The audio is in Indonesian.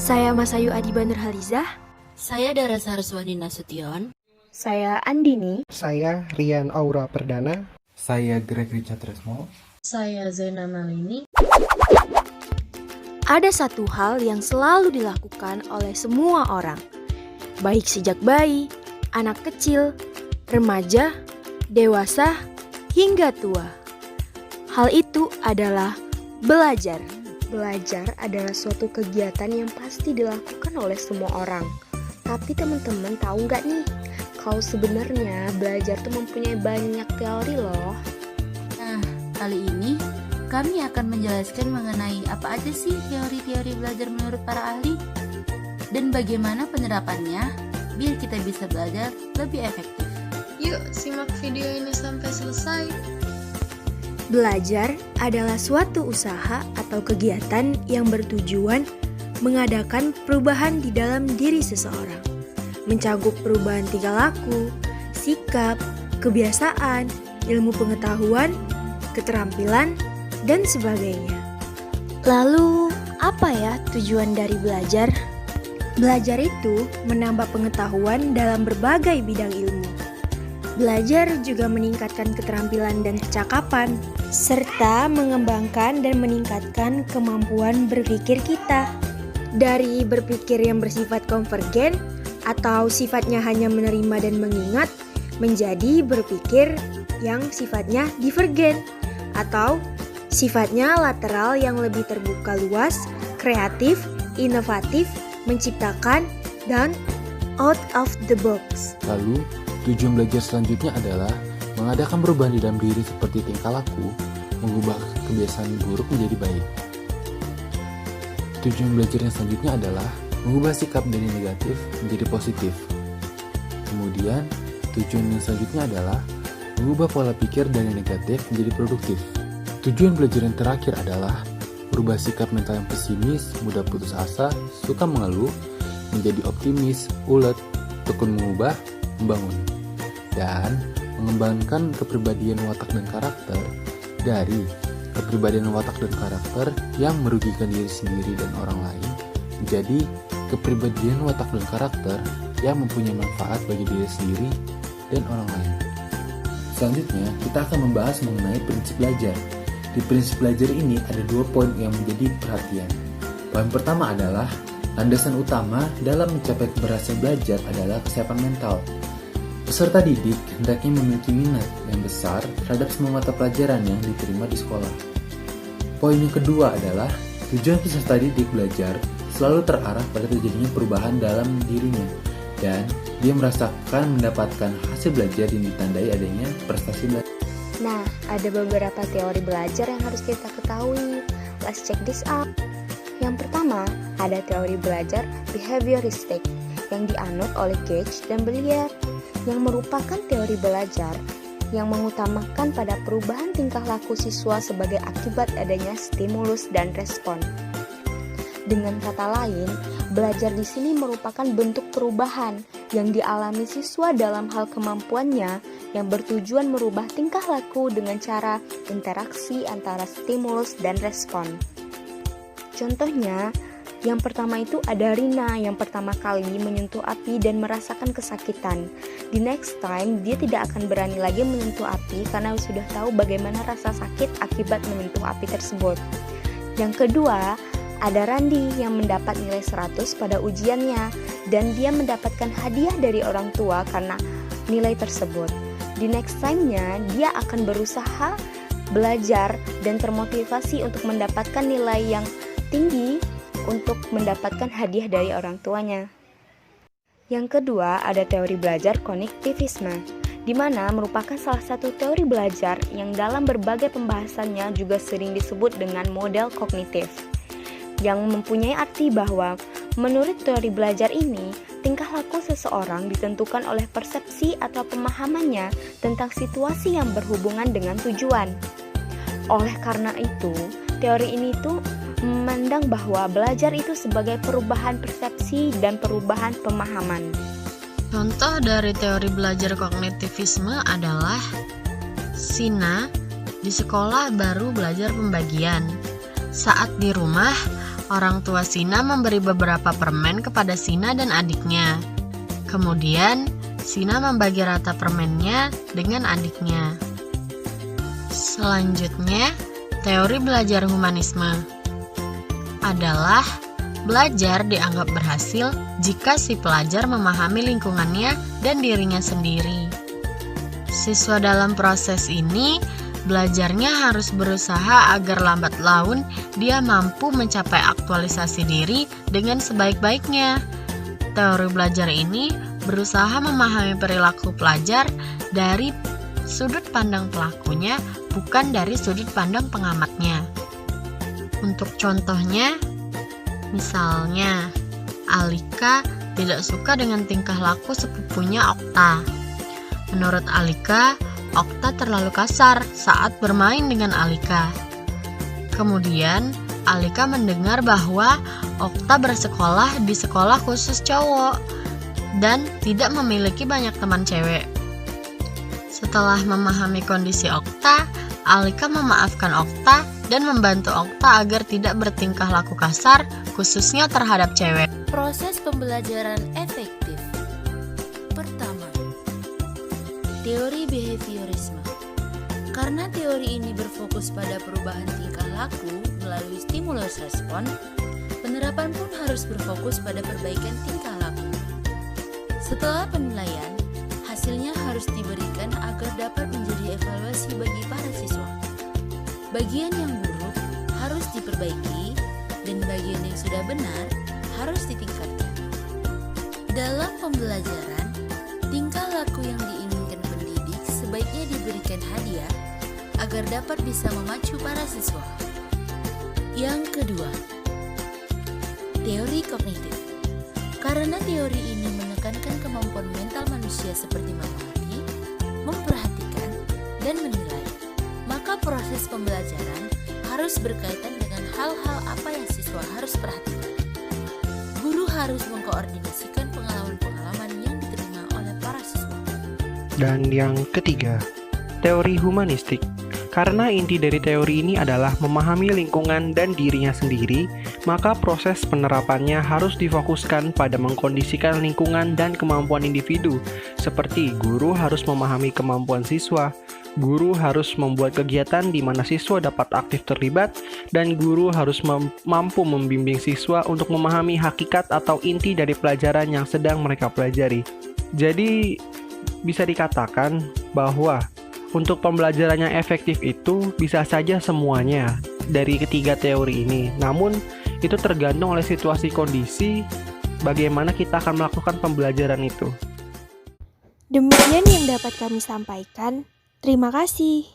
Saya Masayu Adiba Nurhalizah. Saya Dara Saraswati Nasution. Saya Andini. Saya Rian Aura Perdana. Saya Greg Richard Resmo. Saya Zaina Malini. Ada satu hal yang selalu dilakukan oleh semua orang, baik sejak bayi, anak kecil, remaja, dewasa, hingga tua. Hal itu adalah belajar. Belajar adalah suatu kegiatan yang pasti dilakukan oleh semua orang. Tapi teman-teman tahu nggak nih, kalau sebenarnya belajar tuh mempunyai banyak teori loh. Nah, kali ini kami akan menjelaskan mengenai apa aja sih teori-teori belajar menurut para ahli dan bagaimana penerapannya biar kita bisa belajar lebih efektif. Yuk, simak video ini sampai selesai. Belajar adalah suatu usaha atau kegiatan yang bertujuan mengadakan perubahan di dalam diri seseorang, mencakup perubahan tingkah laku, sikap, kebiasaan, ilmu pengetahuan, keterampilan, dan sebagainya. Lalu, apa ya tujuan dari belajar? Belajar itu menambah pengetahuan dalam berbagai bidang ilmu. Belajar juga meningkatkan keterampilan dan kecakapan, serta mengembangkan dan meningkatkan kemampuan berpikir kita. Dari berpikir yang bersifat konvergen atau sifatnya hanya menerima dan mengingat, menjadi berpikir yang sifatnya divergen atau sifatnya lateral yang lebih terbuka luas, kreatif, inovatif, menciptakan, dan out of the box. Lalu, tujuan belajar selanjutnya adalah mengadakan perubahan di dalam diri seperti tingkah laku, mengubah kebiasaan buruk menjadi baik. Tujuan belajar yang selanjutnya adalah mengubah sikap dari negatif menjadi positif. Kemudian, tujuan yang selanjutnya adalah mengubah pola pikir dari negatif menjadi produktif. Tujuan belajar yang terakhir adalah merubah sikap mental yang pesimis, mudah putus asa, suka mengeluh, menjadi optimis, ulet, tekun mengubah, membangun, dan mengembangkan kepribadian watak dan karakter dari kepribadian watak dan karakter yang merugikan diri sendiri dan orang lain menjadi kepribadian watak dan karakter yang mempunyai manfaat bagi diri sendiri dan orang lain. Selanjutnya, kita akan membahas mengenai prinsip belajar. Di prinsip belajar ini ada 2 poin yang menjadi perhatian. Poin pertama adalah landasan utama dalam mencapai keberhasilan belajar adalah kesiapan mental. Peserta didik hendaknya memiliki minat yang besar terhadap semua mata pelajaran yang diterima di sekolah. Poin yang kedua adalah tujuan peserta didik belajar selalu terarah pada terjadinya perubahan dalam dirinya dan dia merasakan mendapatkan hasil belajar yang ditandai adanya prestasi belajar. Nah, ada beberapa teori belajar yang harus kita ketahui. Let's check this out. Yang pertama, ada teori belajar behavioristik yang dianut oleh Gage dan Bellier, yang merupakan teori belajar yang mengutamakan pada perubahan tingkah laku siswa sebagai akibat adanya stimulus dan respon. Dengan kata lain, belajar di sini merupakan bentuk perubahan yang dialami siswa dalam hal kemampuannya yang bertujuan merubah tingkah laku dengan cara interaksi antara stimulus dan respon. Contohnya, yang pertama itu ada Rina yang pertama kali menyentuh api dan merasakan kesakitan. Di next time, dia tidak akan berani lagi menyentuh api karena sudah tahu bagaimana rasa sakit akibat menyentuh api tersebut. Yang kedua, ada Randi yang mendapat nilai 100 pada ujiannya dan dia mendapatkan hadiah dari orang tua karena nilai tersebut. Di next time-nya, dia akan berusaha belajar dan termotivasi untuk mendapatkan nilai yang tinggi untuk mendapatkan hadiah dari orang tuanya. Yang kedua, ada teori belajar kognitivisme, di mana merupakan salah satu teori belajar yang dalam berbagai pembahasannya juga sering disebut dengan model kognitif, yang mempunyai arti bahwa menurut teori belajar ini, tingkah laku seseorang ditentukan oleh persepsi atau pemahamannya tentang situasi yang berhubungan dengan tujuan. Oleh karena itu, teori ini tuh memandang bahwa belajar itu sebagai perubahan persepsi dan perubahan pemahaman. Contoh dari teori belajar kognitivisme adalah Sina di sekolah baru belajar pembagian. Saat di rumah, Orang tua Sina memberi beberapa permen kepada Sina dan adiknya. Kemudian, Sina membagi rata permennya dengan adiknya. Selanjutnya, teori belajar humanisme adalah belajar dianggap berhasil jika si pelajar memahami lingkungannya dan dirinya sendiri. Siswa dalam proses ini belajarnya harus berusaha agar lambat laun dia mampu mencapai aktualisasi diri dengan sebaik-baiknya. Teori belajar ini berusaha memahami perilaku pelajar dari sudut pandang pelakunya, bukan dari sudut pandang pengamatnya. Untuk contohnya, misalnya, Alika tidak suka dengan tingkah laku sepupunya Okta. Menurut Alika, Okta terlalu kasar saat bermain dengan Alika. Kemudian, Alika mendengar bahwa Okta bersekolah di sekolah khusus cowok dan tidak memiliki banyak teman cewek. Setelah memahami kondisi Okta, Alika memaafkan Okta dan membantu Okta agar tidak bertingkah laku kasar, khususnya terhadap cewek. Proses pembelajaran efektif. Pertama, teori behaviorisme. Karena teori ini berfokus pada perubahan tingkah laku melalui stimulus respon, penerapan pun harus berfokus pada perbaikan tingkah laku. Setelah penilaian, hasilnya harus diberikan agar dapat menjadi evaluasi bagi para siswa. Bagian yang buruk harus diperbaiki dan bagian yang sudah benar harus ditingkatkan. Dalam pembelajaran, tingkah laku yang diinginkan pendidik sebaiknya diberikan hadiah agar dapat bisa memacu para siswa. Yang kedua, teori kognitif. Karena teori ini menekankan kemampuan mental manusia seperti mengerti, memperhatikan, dan menilai, maka proses pembelajaran harus berkaitan dengan hal-hal apa yang siswa harus perhatikan. Guru harus mengkoordinasikan pengalaman-pengalaman yang diterima oleh para siswa. Dan yang ketiga, teori humanistik. Karena inti dari teori ini adalah memahami lingkungan dan dirinya sendiri, maka proses penerapannya harus difokuskan pada mengkondisikan lingkungan dan kemampuan individu. Seperti guru harus memahami kemampuan siswa, guru harus membuat kegiatan di mana siswa dapat aktif terlibat, dan guru harus mampu membimbing siswa untuk memahami hakikat atau inti dari pelajaran yang sedang mereka pelajari. Jadi, bisa dikatakan bahwa untuk pembelajaran yang efektif itu bisa saja semuanya dari ketiga teori ini. Namun, itu tergantung oleh situasi kondisi bagaimana kita akan melakukan pembelajaran itu. Demikian yang dapat kami sampaikan. Terima kasih.